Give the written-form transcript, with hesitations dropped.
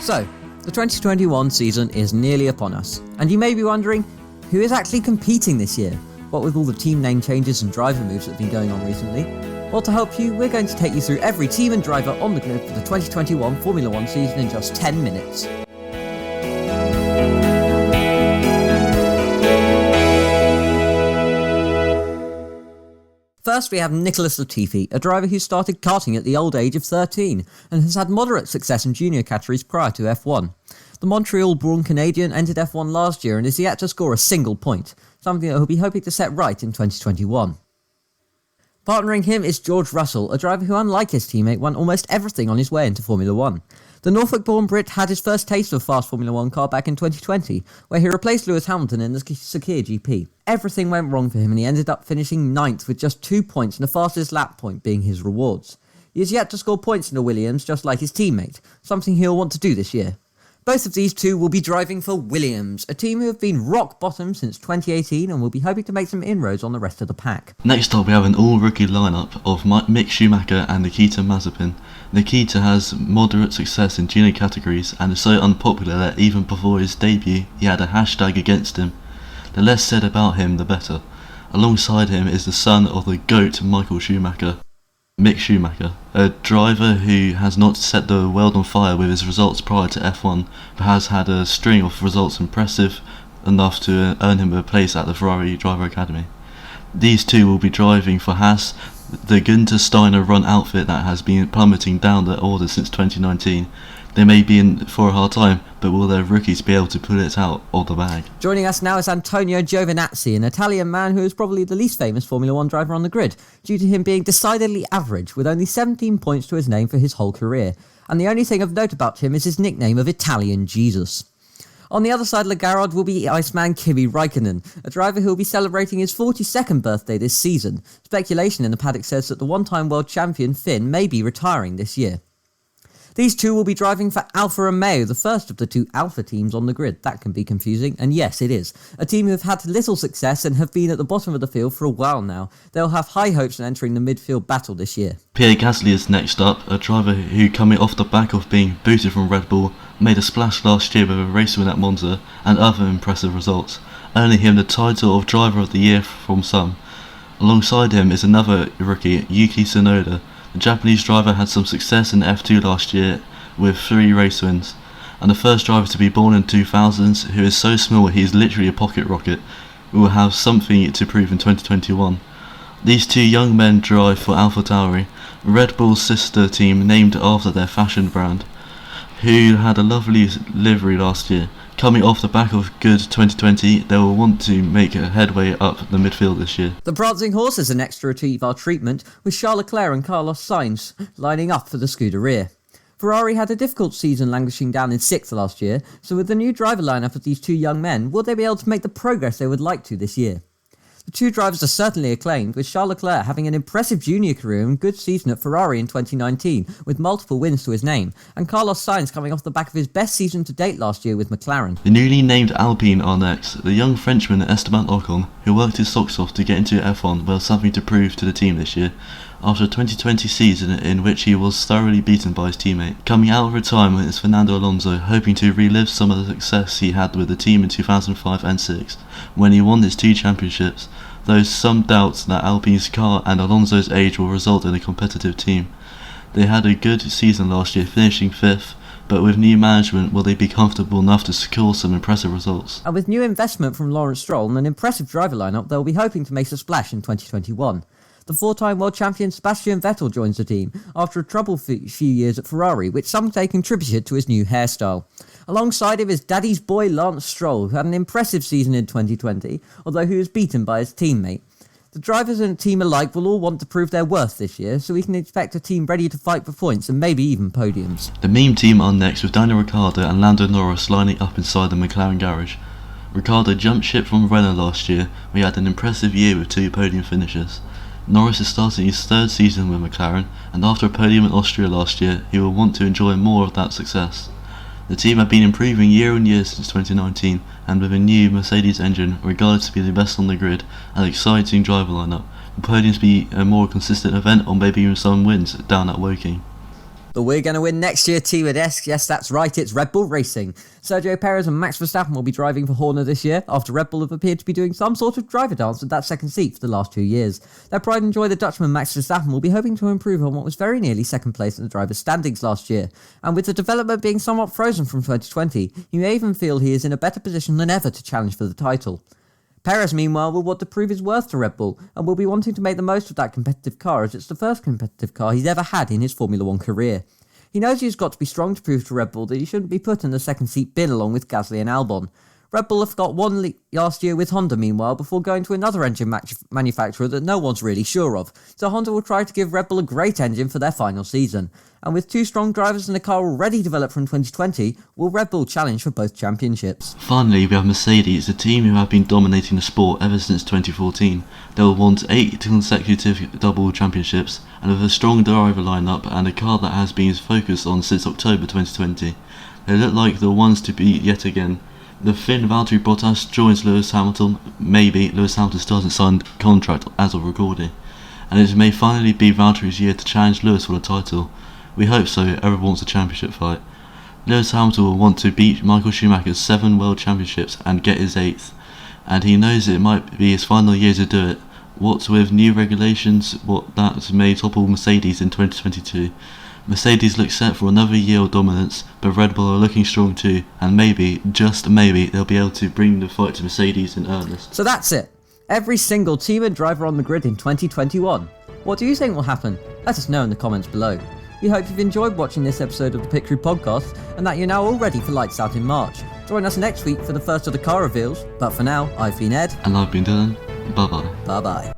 So, the 2021 season is nearly upon us, and you may be wondering, who is actually competing this year? What with all the team name changes and driver moves that have been going on recently? Well, to help you, we're going to take you through every team and driver on the grid for the 2021 Formula 1 season in just 10 minutes. First, we have Nicholas Latifi, a driver who started karting at the old age of 13 and has had moderate success in junior categories prior to F1. The Montreal-born Canadian entered F1 last year and is yet to score a single point, something that he'll be hoping to set right in 2021. Partnering him is George Russell, a driver who, unlike his teammate, won almost everything on his way into Formula 1. The Norfolk-born Brit had his first taste of a fast Formula 1 car back in 2020, where he replaced Lewis Hamilton in the Sakhir GP. Everything went wrong for him and he ended up finishing 9th with just 2 points and the fastest lap point being his rewards. He has yet to score points in the Williams, just like his teammate, something he'll want to do this year. Both of these two will be driving for Williams, a team who have been rock bottom since 2018 and will be hoping to make some inroads on the rest of the pack. Next up we have an all-rookie lineup of Mick Schumacher and Nikita Mazepin. Nikita has moderate success in junior categories and is so unpopular that even before his debut he had a hashtag against him. The less said about him the better. Alongside him is the son of the GOAT Michael Schumacher, Mick Schumacher, a driver who has not set the world on fire with his results prior to F1, but has had a string of results impressive enough to earn him a place at the Ferrari Driver Academy. These two will be driving for Haas, the Günther Steiner run outfit that has been plummeting down the order since 2019. They may be in for a hard time, but will their rookies be able to pull it out of the bag? Joining us now is Antonio Giovinazzi, an Italian man who is probably the least famous Formula 1 driver on the grid, due to him being decidedly average, with only 17 points to his name for his whole career. And the only thing of note about him is his nickname of Italian Jesus. On the other side of the garage will be Iceman Kimi Räikkönen, a driver who will be celebrating his 42nd birthday this season. Speculation in the paddock says that the one-time world champion Finn may be retiring this year. These two will be driving for Alfa Romeo, the first of the two Alfa teams on the grid. That can be confusing, and yes, it is. A team who have had little success and have been at the bottom of the field for a while now. They'll have high hopes in entering the midfield battle this year. Pierre Gasly is next up, a driver who, coming off the back of being booted from Red Bull, made a splash last year with a race win at Monza and other impressive results, earning him the title of Driver of the Year from some. Alongside him is another rookie, Yuki Tsunoda. The Japanese driver had some success in F2 last year with 3 race wins, and the first driver to be born in 2000s, who is so small he is literally a pocket rocket, will have something to prove in 2021. These two young men drive for AlphaTauri, Red Bull's sister team named after their fashion brand, who had a lovely livery last year. Coming off the back of good 2020, they will want to make a headway up the midfield this year. The prancing horses are next to receive our treatment, with Charles Leclerc and Carlos Sainz lining up for the Scuderia. Ferrari had a difficult season, languishing down in 6th last year, so with the new driver lineup of these two young men, will they be able to make the progress they would like to this year? The two drivers are certainly acclaimed, with Charles Leclerc having an impressive junior career and good season at Ferrari in 2019, with multiple wins to his name, and Carlos Sainz coming off the back of his best season to date last year with McLaren. The newly named Alpine are next. The young Frenchman Esteban Ocon, who worked his socks off to get into F1, will have something to prove to the team this year, after a 2020 season in which he was thoroughly beaten by his teammate. Coming out of retirement is Fernando Alonso, hoping to relive some of the success he had with the team in 2005 and 6, when he won his 2 championships, though some doubts that Alpine's car and Alonso's age will result in a competitive team. They had a good season last year, finishing 5th, but with new management, will they be comfortable enough to secure some impressive results? And with new investment from Lawrence Stroll and an impressive driver lineup, they'll be hoping to make a splash in 2021. The 4-time world champion Sebastian Vettel joins the team after a troubled few years at Ferrari, which some say contributed to his new hairstyle. Alongside him is Daddy's boy Lance Stroll, who had an impressive season in 2020, although he was beaten by his teammate. The drivers and team alike will all want to prove their worth this year, so we can expect a team ready to fight for points and maybe even podiums. The meme team are next, with Daniel Ricciardo and Lando Norris lining up inside the McLaren garage. Ricciardo jumped ship from Renault last year, where he had an impressive year with 2 podium finishes. Norris is starting his 3rd season with McLaren, and after a podium in Austria last year, he will want to enjoy more of that success. The team have been improving year on year since 2019, and with a new Mercedes engine, regarded to be the best on the grid, and an exciting driver lineup, will podiums be a more consistent event, or maybe even some wins down at Woking. But we're going to win next year, Team Desk. Yes, that's right, it's Red Bull Racing. Sergio Perez and Max Verstappen will be driving for Horner this year, after Red Bull have appeared to be doing some sort of driver dance with that second seat for the last 2 years. Their pride and joy, the Dutchman Max Verstappen, will be hoping to improve on what was very nearly second place in the drivers' standings last year. And with the development being somewhat frozen from 2020, you may even feel he is in a better position than ever to challenge for the title. Perez, meanwhile, will want to prove his worth to Red Bull, and will be wanting to make the most of that competitive car, as it's the first competitive car he's ever had in his Formula 1 career. He knows he's got to be strong to prove to Red Bull that he shouldn't be put in the second seat bin along with Gasly and Albon. Red Bull have got one last year with Honda, meanwhile, before going to another engine manufacturer that no one's really sure of, so Honda will try to give Red Bull a great engine for their final season. And with 2 strong drivers and a car already developed from 2020, will Red Bull challenge for both championships? Finally, we have Mercedes, a team who have been dominating the sport ever since 2014. They will want 8 consecutive double championships, and with a strong driver lineup and a car that has been focused on since October 2020, they look like the ones to beat yet again. The Finn Valtteri Bottas joins Lewis Hamilton. Maybe Lewis Hamilton still hasn't signed a contract as of recording, and it may finally be Valtteri's year to challenge Lewis for the title. We hope so, everyone wants a championship fight. Lewis Hamilton will want to beat Michael Schumacher's 7 world championships and get his 8th, and he knows it might be his final year to do it. What with new regulations, what that may topple Mercedes in 2022. Mercedes looks set for another year of dominance, but Red Bull are looking strong too, and maybe, just maybe, they'll be able to bring the fight to Mercedes in earnest. So that's it. Every single team and driver on the grid in 2021. What do you think will happen? Let us know in the comments below. We hope you've enjoyed watching this episode of the Pit Crew Podcast, and that you're now all ready for Lights Out in March. Join us next week for the first of the car reveals, but for now, I've been Ed. And I've been Dylan. Bye bye. Bye bye.